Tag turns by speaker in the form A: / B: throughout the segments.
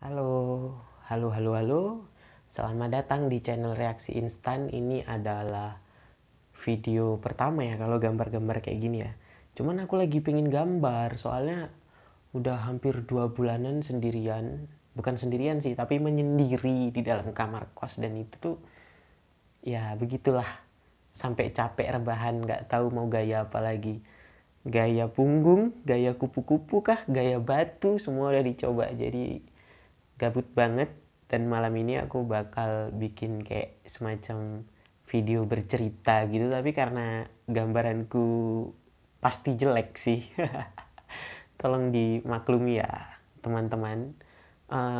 A: Halo, halo. Selamat datang di channel Reaksi Instan. Ini adalah video pertama ya kalau gambar-gambar kayak gini ya. Cuman aku lagi pengen gambar, soalnya udah hampir 2 bulanan sendirian. Bukan sendirian sih, tapi menyendiri di dalam kamar kos. Dan itu tuh, ya begitulah. Sampai capek rebahan, gak tahu mau gaya apa lagi. Gaya punggung, gaya kupu-kupu kah, gaya batu, semua udah dicoba. Jadi gabut banget, dan malam ini aku bakal bikin kayak semacam video bercerita gitu, tapi karena gambaranku pasti jelek sih. Tolong dimaklumi ya teman-teman.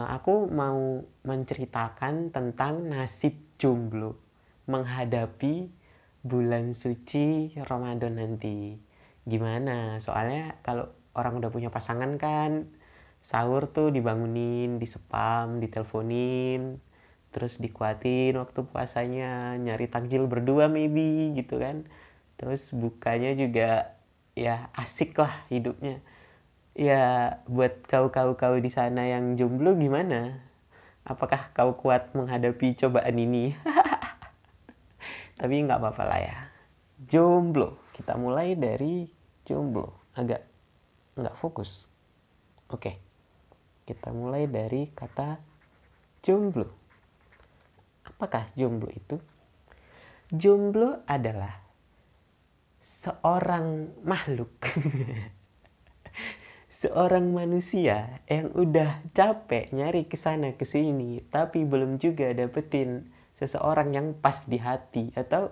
A: Aku mau menceritakan tentang nasib jomblo menghadapi bulan suci Ramadan nanti. Gimana? Soalnya kalau orang udah punya pasangan kan, sahur tuh dibangunin, disepam, diteleponin, terus dikuatin waktu puasanya, nyari takjil berdua maybe gitu kan. Terus bukanya juga ya asik lah hidupnya. Ya buat kau di sana yang jomblo gimana? Apakah kau kuat menghadapi cobaan ini? Tapi nggak apa-apa lah ya. Jomblo. Kita mulai dari jomblo. Agak nggak fokus. Oke. Kita mulai dari kata jomblo. Apakah jomblo itu? Jomblo adalah seorang makhluk, seorang manusia yang udah capek nyari kesana kesini, tapi belum juga dapetin seseorang yang pas di hati, atau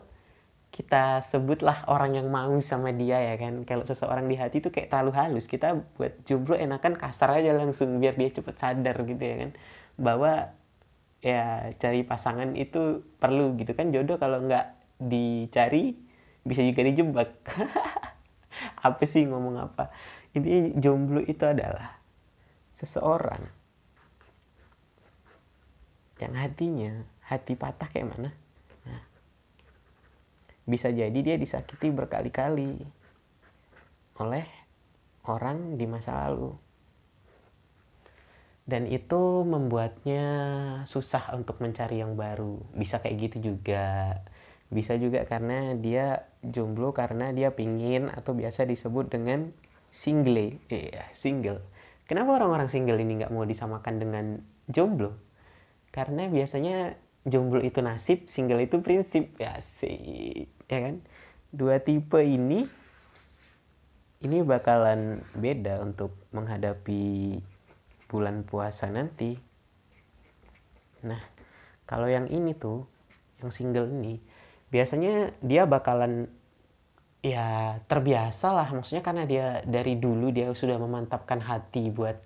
A: kita sebutlah orang yang mau sama dia ya kan. Kalau seseorang di hati itu kayak terlalu halus, kita buat jomblo enakan kasar aja langsung biar dia cepet sadar gitu ya kan, bahwa ya cari pasangan itu perlu gitu kan. Jodoh kalau nggak dicari bisa juga dijebak. Apa sih, ngomong apa? Intinya jomblo itu adalah seseorang yang hati patah kayak mana. Nah, bisa jadi dia disakiti berkali-kali oleh orang di masa lalu, dan itu membuatnya susah untuk mencari yang baru. Bisa kayak gitu juga. Bisa juga karena dia jomblo karena dia pingin, atau biasa disebut dengan single. Iya, single. Kenapa orang-orang single ini nggak mau disamakan dengan jomblo? Karena biasanya jomblo itu nasib, single itu prinsip. Ya sih, ya kan? Dua tipe ini bakalan beda untuk menghadapi bulan puasa nanti. Nah, kalau yang ini tuh, yang single ini, biasanya dia bakalan ya terbiasa lah. Maksudnya karena dia dari dulu dia sudah memantapkan hati buat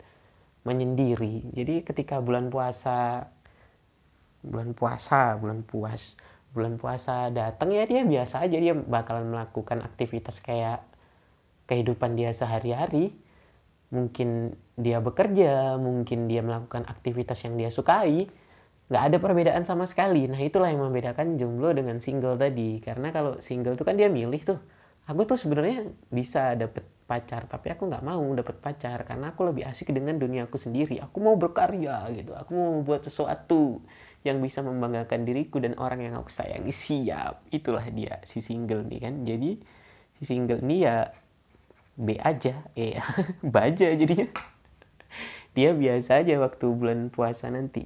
A: menyendiri. Jadi ketika bulan puasa datang, ya dia biasa aja, dia bakalan melakukan aktivitas kayak kehidupan dia sehari-hari. Mungkin dia bekerja, mungkin dia melakukan aktivitas yang dia sukai, nggak ada perbedaan sama sekali. Nah itulah yang membedakan jomblo dengan single tadi. Karena kalau single tuh kan dia milih tuh, aku tuh sebenarnya bisa dapet pacar, tapi aku nggak mau dapet pacar karena aku lebih asik dengan dunia aku sendiri. Aku mau berkarya gitu, aku mau membuat sesuatu yang bisa membanggakan diriku dan orang yang aku sayangi. Siap, itulah dia si single nih kan. Jadi si single ini ya B aja, baja jadinya. Dia biasa aja waktu bulan puasa nanti.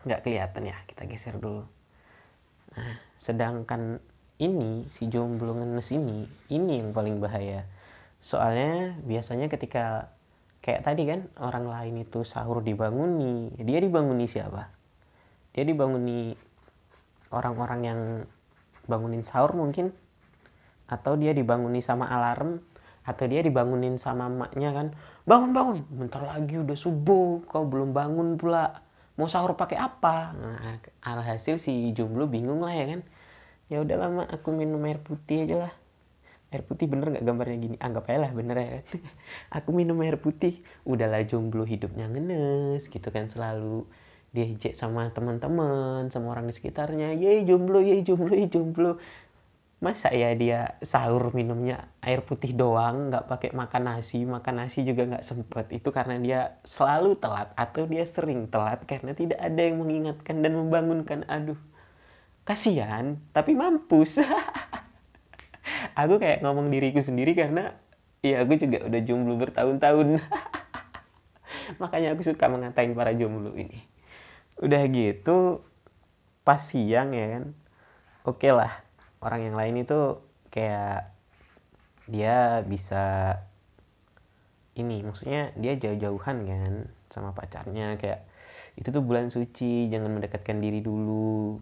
A: Nggak kelihatan ya, kita geser dulu. Nah, sedangkan ini, si jomblo ngenes ini yang paling bahaya. Soalnya biasanya ketika kayak tadi kan, orang lain itu sahur dibanguni, dia dibanguni siapa? Dia dibanguni orang-orang yang bangunin sahur mungkin, atau dia dibanguni sama alarm, atau dia dibangunin sama emaknya kan, bangun bentar lagi udah subuh, kau belum bangun pula, mau sahur pakai apa? Nah, alhasil si jomblo bingung lah ya kan. Ya udah lama aku minum air putih aja lah. Air putih bener nggak gambarnya gini? Anggap aja lah bener ya kan. Aku minum air putih. Udahlah jomblo hidupnya ngenes gitu kan, selalu diejek sama teman-teman, sama orang di sekitarnya. Yeay jomblo, yeay jomblo, yeay jomblo. Masa ya dia sahur minumnya air putih doang, nggak pakai makan nasi juga nggak sempet. Itu karena dia selalu telat atau dia sering telat karena tidak ada yang mengingatkan dan membangunkan. Aduh, kasihan, tapi mampus. Aku kayak ngomong diriku sendiri karena ya aku juga udah jomblo bertahun-tahun. Makanya aku suka mengatain para jomblo ini. Udah gitu, pas siang ya kan, oke lah, orang yang lain itu kayak dia bisa ini, maksudnya dia jauh-jauhan kan sama pacarnya, kayak itu tuh bulan suci, jangan mendekatkan diri dulu,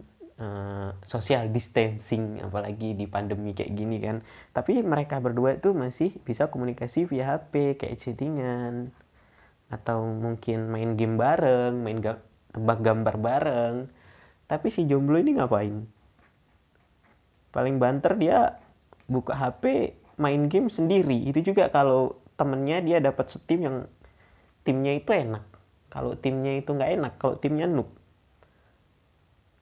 A: social distancing, apalagi di pandemi kayak gini kan. Tapi mereka berdua tuh masih bisa komunikasi via HP, kayak chattingan, atau mungkin main game bareng, tebak gambar bareng. Tapi si jomblo ini ngapain? Paling banter dia buka HP, main game sendiri. Itu juga kalau temennya dia dapat setim yang timnya itu enak. Kalau timnya itu nggak enak, kalau timnya noob,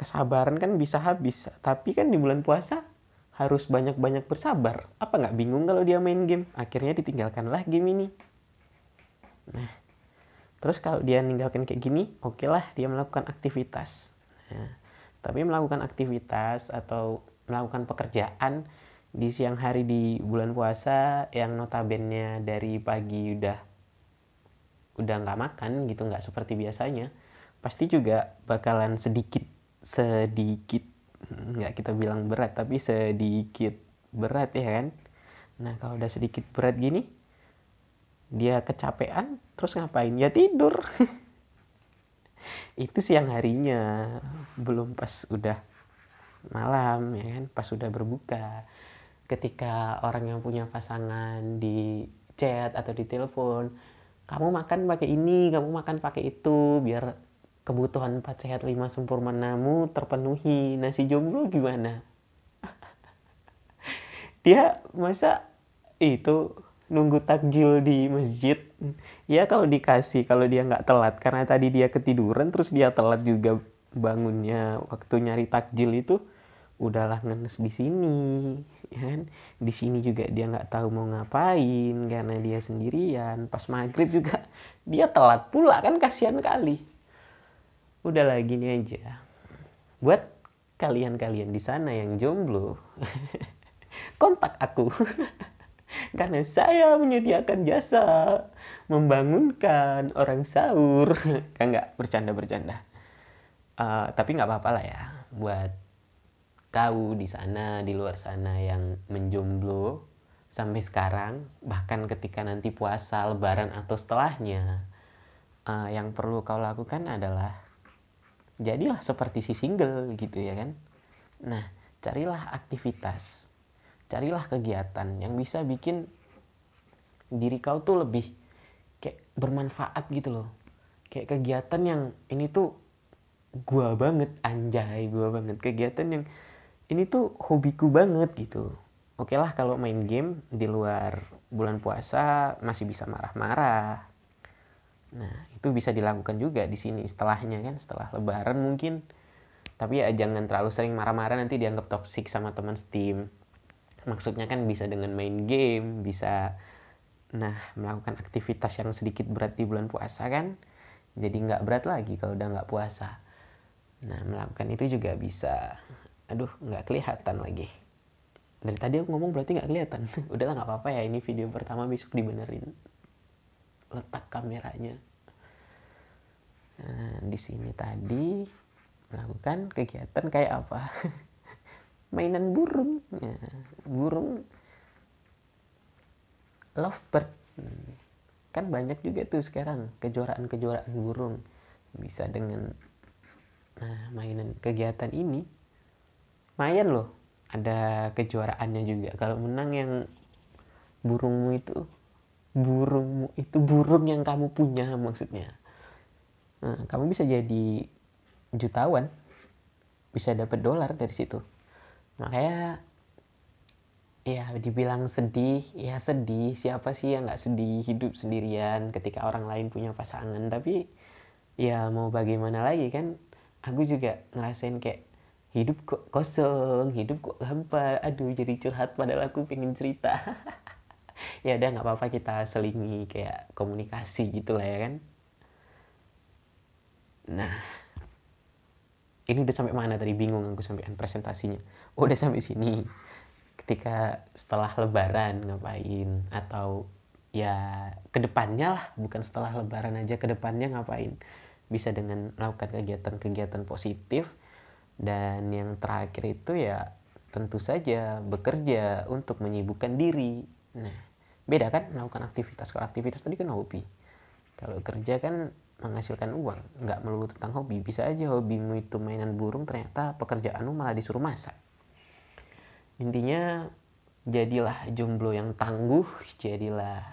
A: kesabaran kan bisa habis. Tapi kan di bulan puasa harus banyak-banyak bersabar. Apa nggak bingung kalau dia main game? Akhirnya ditinggalkanlah game ini. Nah, terus kalau dia ninggalkan kayak gini, oke lah dia melakukan aktivitas. Nah, tapi melakukan aktivitas atau melakukan pekerjaan di siang hari di bulan puasa yang notabene dari pagi udah nggak makan gitu, nggak seperti biasanya, pasti juga bakalan sedikit nggak kita bilang berat tapi sedikit berat ya kan. Nah kalau udah sedikit berat gini, dia kecapean terus ngapain? Ya tidur. Itu siang harinya, belum pas udah malam ya kan, pas udah berbuka. Ketika orang yang punya pasangan di chat atau di telepon, kamu makan pakai ini, kamu makan pakai itu, biar kebutuhan 4 sehat 5 sempurnamu terpenuhi. Nah si jomblo gimana? Dia masa itu nunggu takjil di masjid? Ya kalau dikasih, kalau dia nggak telat karena tadi dia ketiduran terus dia telat juga bangunnya waktu nyari takjil itu, udahlah ngenes di sini ya kan. Di sini juga dia nggak tahu mau ngapain karena dia sendirian. Pas maghrib juga dia telat pula kan, kasihan kali. Udahlah gini aja, buat kalian-kalian di sana yang jomblo, kontak aku. Karena saya menyediakan jasa membangunkan orang sahur. Kan nggak, bercanda-bercanda. Tapi nggak apa-apa lah ya buat kau di sana, di luar sana yang menjomblo sampai sekarang, bahkan ketika nanti puasa, lebaran atau setelahnya, yang perlu kau lakukan adalah jadilah seperti si single gitu ya kan. Nah, carilah aktivitas, carilah kegiatan yang bisa bikin diri kau tuh lebih kayak bermanfaat gitu loh. Kayak kegiatan yang ini tuh gua banget, anjay, gua banget. Kegiatan yang ini tuh hobiku banget gitu. Oke lah kalau main game di luar bulan puasa masih bisa marah-marah. Nah, itu bisa dilakukan juga di sini setelahnya kan, setelah lebaran mungkin. Tapi ya jangan terlalu sering marah-marah, nanti dianggap toksik sama teman Steam. Maksudnya kan bisa dengan main game, bisa melakukan aktivitas yang sedikit berat di bulan puasa kan. Jadi nggak berat lagi kalau udah nggak puasa. Nah, melakukan itu juga bisa. Aduh, nggak kelihatan lagi. Dari tadi aku ngomong berarti nggak kelihatan. Udahlah nggak apa-apa ya, ini video pertama, besok dibenerin letak kameranya. Nah, di sini tadi melakukan kegiatan kayak apa? Mainan burung. Ya, burung lovebird. Kan banyak juga tuh sekarang kejuaraan-kejuaraan burung. Bisa dengan mainan kegiatan ini. Lumayan loh, ada kejuaraannya juga. Kalau menang yang burung yang kamu punya maksudnya. Nah, kamu bisa jadi jutawan, bisa dapat dolar dari situ. Makanya ya dibilang sedih, ya sedih. Siapa sih yang nggak sedih hidup sendirian ketika orang lain punya pasangan? Tapi ya mau bagaimana lagi kan? Aku juga ngerasain kayak hidup kok kosong, hidup kok hampa, aduh jadi curhat padahal aku pengen cerita. Ya udah nggak apa-apa, kita selingi kayak komunikasi gitu lah ya kan. Nah, ini udah sampai mana tadi, bingung aku sampai presentasinya. Oh, udah sampai sini. Ketika setelah lebaran ngapain, atau ya kedepannya lah, bukan setelah lebaran aja, kedepannya ngapain. Bisa dengan melakukan kegiatan-kegiatan positif. Dan yang terakhir itu ya tentu saja bekerja untuk menyibukkan diri. Nah, beda kan melakukan aktivitas. Kalau aktivitas tadi kan hobi. Kalau kerja kan menghasilkan uang, nggak melulu tentang hobi. Bisa aja hobimu itu mainan burung, ternyata pekerjaanmu malah disuruh masak. Intinya, jadilah jomblo yang tangguh, jadilah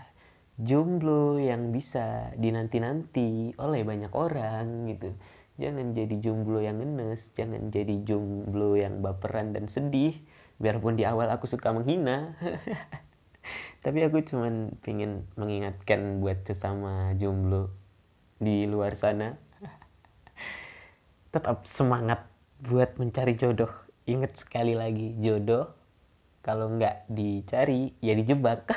A: jomblo yang bisa dinanti-nanti oleh banyak orang gitu. Jangan jadi jomblo yang ngenes, jangan jadi jomblo yang baperan dan sedih. Biarpun di awal aku suka menghina. Tapi aku cuman pengen mengingatkan buat sesama jomblo di luar sana, tetap semangat buat mencari jodoh. Ingat sekali lagi, jodoh kalau nggak dicari ya dijebak.